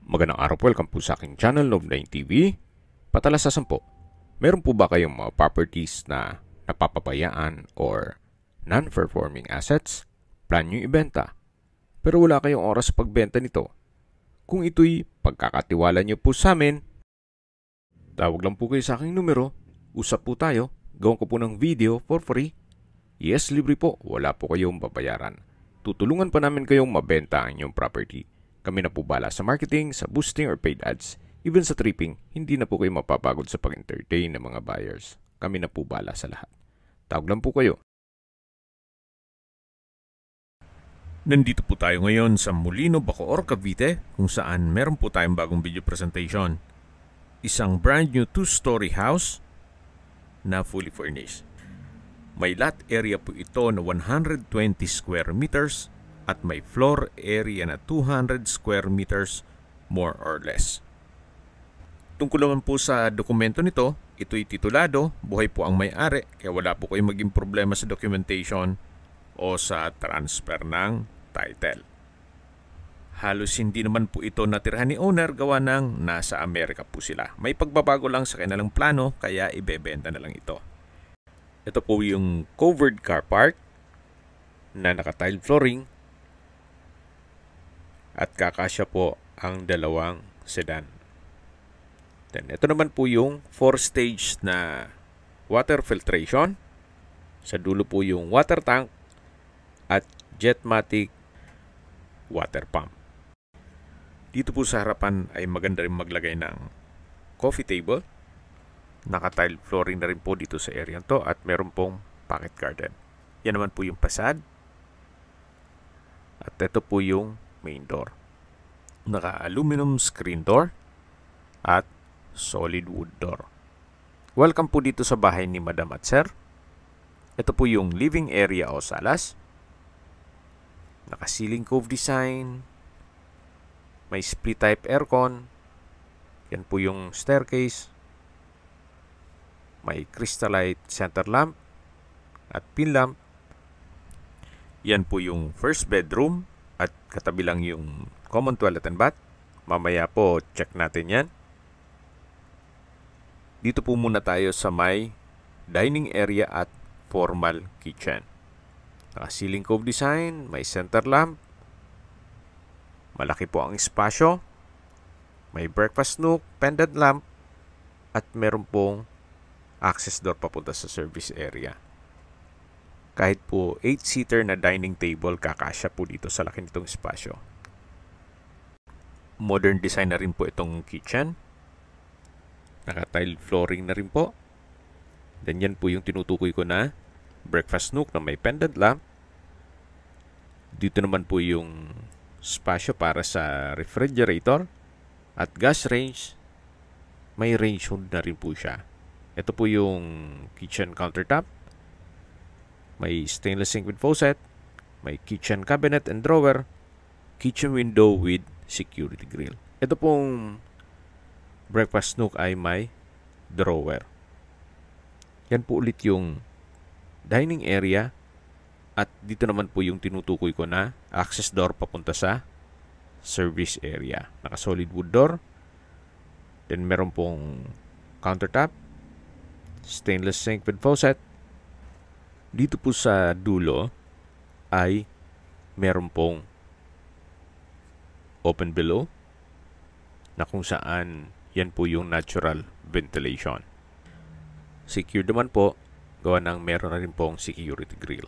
Magandang araw po, welcome po sa aking channel, Love9 TV. Patalasasan po, meron po ba kayong mga properties na napapabayaan or non-performing assets? Plan nyo ibenta, pero wala kayong oras sa pagbenta nito. Kung ito'y pagkakatiwala nyo po sa amin, tawag lang po kayo sa aking numero, usap po tayo, gawin ko po ng video for free. Yes, libre po, wala po kayong babayaran. Tutulungan pa namin kayong mabenta ang inyong property. Kami na po bala sa marketing, sa boosting or paid ads. Even sa tripping, hindi na po kayo mapapagod sa pag-entertain ng mga buyers. Kami na po bala sa lahat. Tawag lang po kayo. Nandito po tayo ngayon sa Molino, Bacoor, Cavite, kung saan meron po tayong bagong video presentation. Isang brand new 2-story house na fully furnished. May lot area po ito na 120 square meters at may floor area na 200 square meters more or less. Tungkol naman po sa dokumento nito, ito'y titulado, buhay po ang may-ari, kaya wala po kayong maging problema sa documentation o sa transfer ng title. Halos hindi naman po ito natirhan ni owner, gawa ng nasa Amerika po sila. May pagbabago lang sa kanilang plano, kaya ibebenta na lang ito. Ito po yung covered car park na naka-tile flooring at kakasya po ang dalawang sedan. Then, ito naman po yung 4-stage na water filtration. Sa dulo po yung water tank at Jetmatic water pump. Dito po sa harapan ay maganda rin maglagay ng coffee table. Naka-tile flooring na rin po dito sa area to at meron pong pocket garden. Yan naman po yung facade. At ito po yung main door. Naka-aluminum screen door at solid wood door. Welcome po dito sa bahay ni Madam at Sir. Ito po yung living area o salas. Naka-ceiling cove design. May split type aircon. Yan po yung staircase. May crystallite center lamp at pin lamp. Yan po yung first bedroom at katabi lang yung common toilet and bath. Mamaya po check natin yan. Dito po muna tayo sa may dining area at formal kitchen. Naka-ceiling cove design, may center lamp. Malaki po ang espasyo. May breakfast nook, pendant lamp at meron pong access door papunta sa service area. Kahit po 8-seater na dining table, kakasya po dito sa laki nitong espasyo. Modern design na rin po itong kitchen. Naka-tile flooring na rin po. Then yan po yung tinutukoy ko na breakfast nook na may pendant lamp. Dito naman po yung espasyo para sa refrigerator at gas range. May range hood na rin po siya. Ito po yung kitchen countertop. May stainless sink with faucet, may kitchen cabinet and drawer, kitchen window with security grill. Ito pong breakfast nook ay may drawer. Yan po ulit yung dining area at dito naman po yung tinutukoy ko na access door papunta sa service area. Naka-solid wood door. Then meron pong countertop, stainless sink with faucet. Dito po sa dulo ay meron pong open below na kung saan yan po yung natural ventilation. Secure naman po, gawa ng meron na rin pong security grill.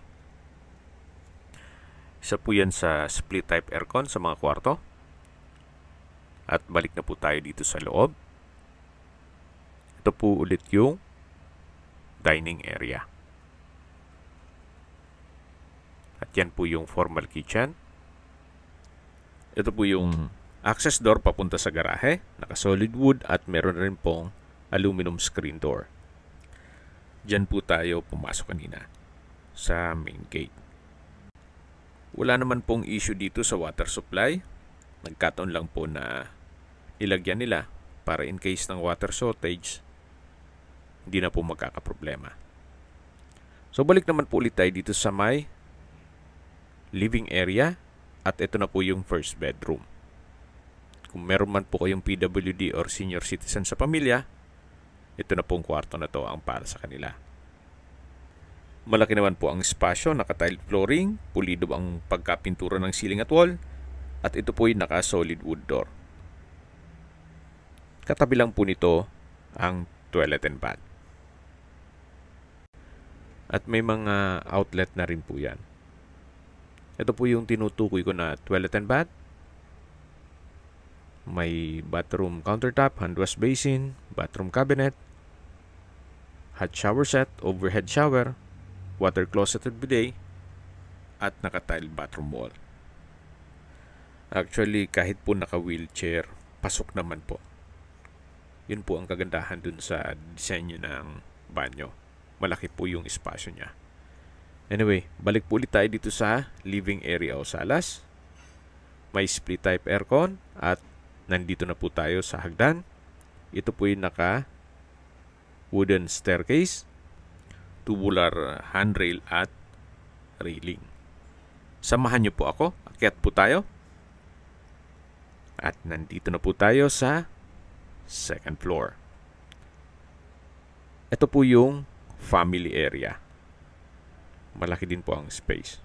Isa po yan sa split type aircon sa mga kwarto. At balik na po tayo dito sa loob. Ito po ulit yung dining area. At yan po yung formal kitchen. Ito po yung access door papunta sa garahe. Naka-solid wood at meron rin pong aluminum screen door. Diyan po tayo pumasok kanina sa main gate. Wala naman pong issue dito sa water supply. Nagkataon lang po na ilagyan nila para in case ng water shortage, hindi na po magkakaproblema. So balik naman po ulit tayo dito sa may living area at ito na po yung first bedroom. kung meron man po kayong PWD or senior citizen sa pamilya, ito na pong kwarto na to ang para sa kanila. Malaki naman po ang espasyo, naka-tile flooring, pulido ang pagkapintura ng ceiling at wall, at ito po ay naka-solid wood door. Katabi lang po nito ang toilet and bath. At may mga outlet na rin po yan. Ito po yung tinutukoy ko na toilet and bath. May bathroom countertop, hand wash basin, bathroom cabinet, hot shower set, overhead shower, water closet at bidet, at naka-tile bathroom wall. Actually, kahit po naka-wheelchair, pasok naman po. Yun po ang kagandahan dun sa disenyo ng banyo. Malaki po yung espasyo niya. Anyway, balik po ulit tayo dito sa living area o salas. May split type aircon at nandito na po tayo sa hagdan. Ito po yung naka wooden staircase, tubular handrail at railing. Samahan niyo po ako. Akyat po tayo. At nandito na po tayo sa second floor. Ito po yung family area. Malaki din po ang space.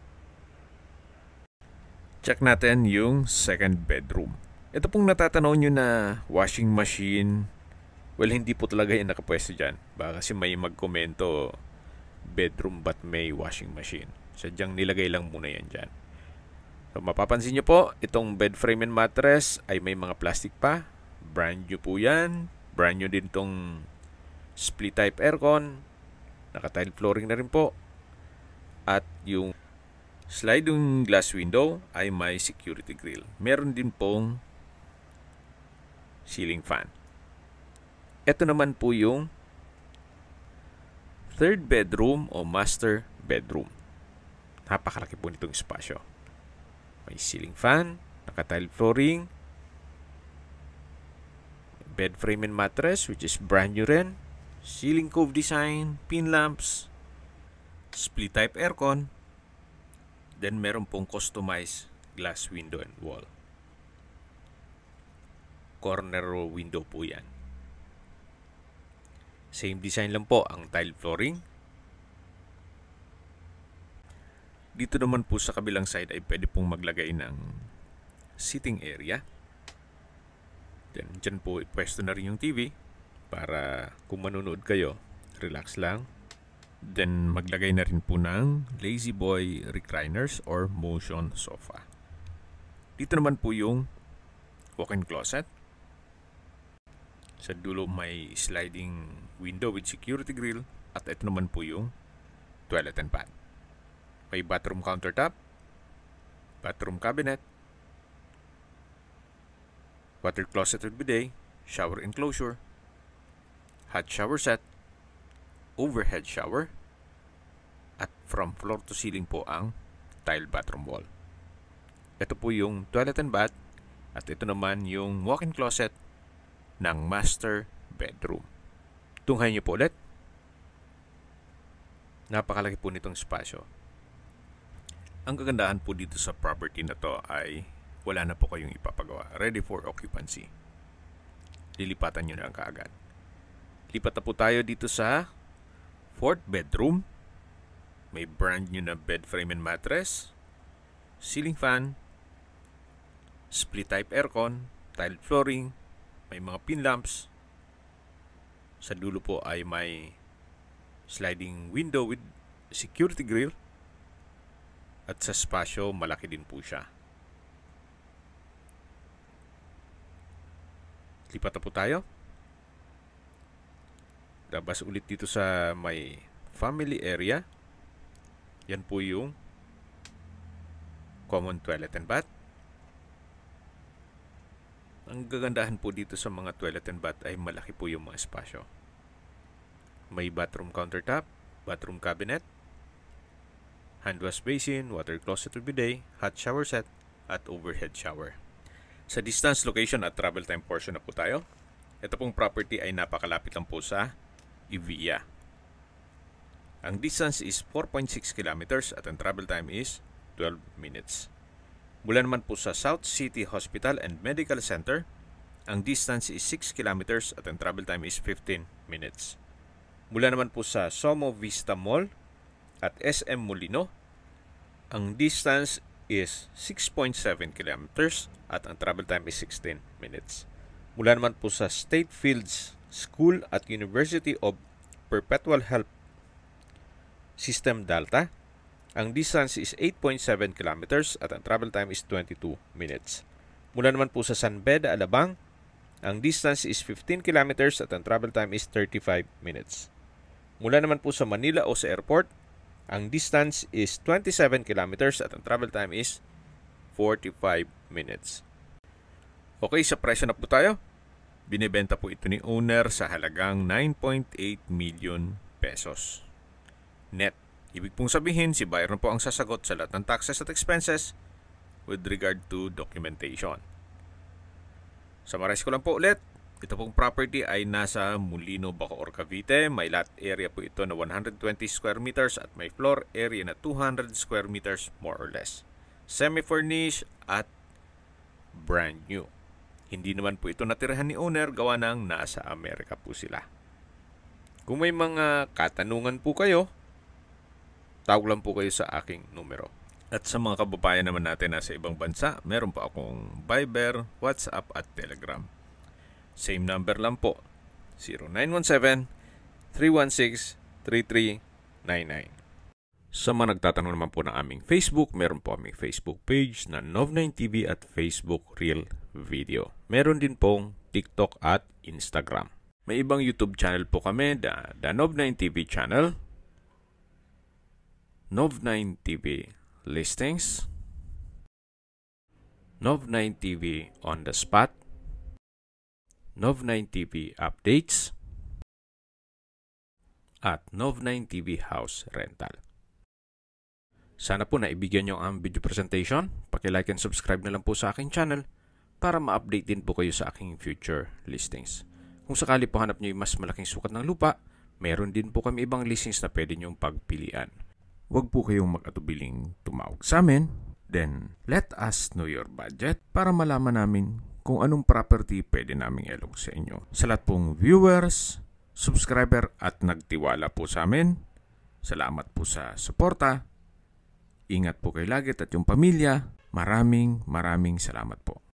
Check natin yung second bedroom. Ito pong natatanaw nyo na washing machine. Well, hindi po talaga yung nakapwesto dyan. Baka kasi may magkomento, bedroom but may washing machine. Sadyang nilagay lang muna yan dyan. So, mapapansin nyo po, itong bed frame and mattress ay may mga plastic pa. Brand new po yan. Brand new din tong split type aircon. Naka-tile flooring na rin po. At yung sliding glass window ay may security grill. Meron din pong ceiling fan. Ito naman po yung third bedroom o master bedroom. Napakalaki po nitong espasyo. May ceiling fan, naka-tile flooring, bed frame and mattress which is brand new rin, ceiling cove design, pin lamps, split type aircon, then meron pong customized glass window and wall. Corner window po yan. Same design lang po ang tile flooring. Dito naman po sa kabilang side ay pwede pong maglagay ng sitting area. Then dyan po pwesto na rin yung TV para kung manonood kayo, relax lang. Then maglagay na rin po ng Lazy Boy recliners or motion sofa. Dito naman po yung walk-in closet. Sa dulo may sliding window with security grill. At ito naman po yung toilet and bath. May bathroom countertop, bathroom cabinet, water closet with bidet, shower enclosure, hot shower set, overhead shower, at from floor to ceiling po ang tile bathroom wall. Ito po yung toilet and bath at ito naman yung walk-in closet ng master bedroom. Tunghayin niyo po ulit. Napakalaki po nitong espasyo. Ang kagandahan po dito sa property na to ay wala na po kayong ipapagawa. Ready for occupancy. Lilipatan nyo na ang kaagad. Lipat na po tayo dito sa fourth bedroom. May brand new na bed frame and mattress, ceiling fan, split type aircon, tile flooring, may mga pin lamps. Sa dulo po ay may sliding window with security grill. At sa spasyo, malaki din po siya. Lipat na po tayo. Labas ulit dito sa may family area. Yan po yung common toilet and bath. Ang gagandahan po dito sa mga toilet and bath ay malaki po yung mga espasyo. May bathroom countertop, bathroom cabinet, hand wash basin, water closet with bidet, hot shower set, at overhead shower. Sa distance, location at travel time portion na po tayo. Ito pong property ay napakalapit lang po sa Evia. Ang distance is 4.6 kilometers at ang travel time is 12 minutes. Mula naman po sa South City Hospital and Medical Center, ang distance is 6 kilometers at ang travel time is 15 minutes. Mula naman po sa Somo Vista Mall at SM Molino, ang distance is 6.7 kilometers at ang travel time is 16 minutes. Mula naman po sa State Fields School at University of Perpetual Health System Delta, ang distance is 8.7 kilometers at ang travel time is 22 minutes. Mula naman po sa San Beda, Alabang, ang distance is 15 kilometers at ang travel time is 35 minutes. Mula naman po sa Manila o sa airport, ang distance is 27 kilometers at ang travel time is 45 minutes. Okay, sa presyo na po tayo. Binibenta po ito ni owner sa halagang 9.8 million pesos. Net. Ibig pong sabihin, si buyer na po ang sasagot sa lahat ng taxes at expenses with regard to documentation. Summarize ko lang po ulit. Ito pong property ay nasa Molino, Bacoor, Cavite. May lot area po ito na 120 square meters at may floor area na 200 square meters more or less. Semi-furnished at brand new. Hindi naman po ito natirahan ni owner, gawa ng nasa Amerika po sila. Kung may mga katanungan po kayo, tawag lang po kayo sa aking numero. At sa mga kababayan naman natin na sa ibang bansa, meron po akong Viber, WhatsApp at Telegram. Same number lang po, 0917-316-3399. Sa mga nagtatanong naman po ng aming Facebook, meron po aming Facebook page na Nov9TV at Facebook Real Video. Meron din pong TikTok at Instagram. May ibang YouTube channel po kami, the Nov9TV channel, Nov9TV Listings, Nov9TV On The Spot, Nov9TV Updates, at Nov9TV House Rental. Sana po naibigyan nyo ang video presentation. Paki-like and subscribe na lang po sa aking channel para ma-update din po kayo sa aking future listings. Kung sakali po hanap nyo yung mas malaking sukat ng lupa, meron din po kami ibang listings na pwede nyong pagpilian. Huwag po kayong mag-atubiling tumawag sa amin. Then, let us know your budget para malaman namin kung anong property pwede naming ilog sa inyo. Sa lahat pong viewers, subscriber at nagtiwala po sa amin, salamat po sa suporta. Ingat po kayo lagi at yung pamilya. Maraming salamat po.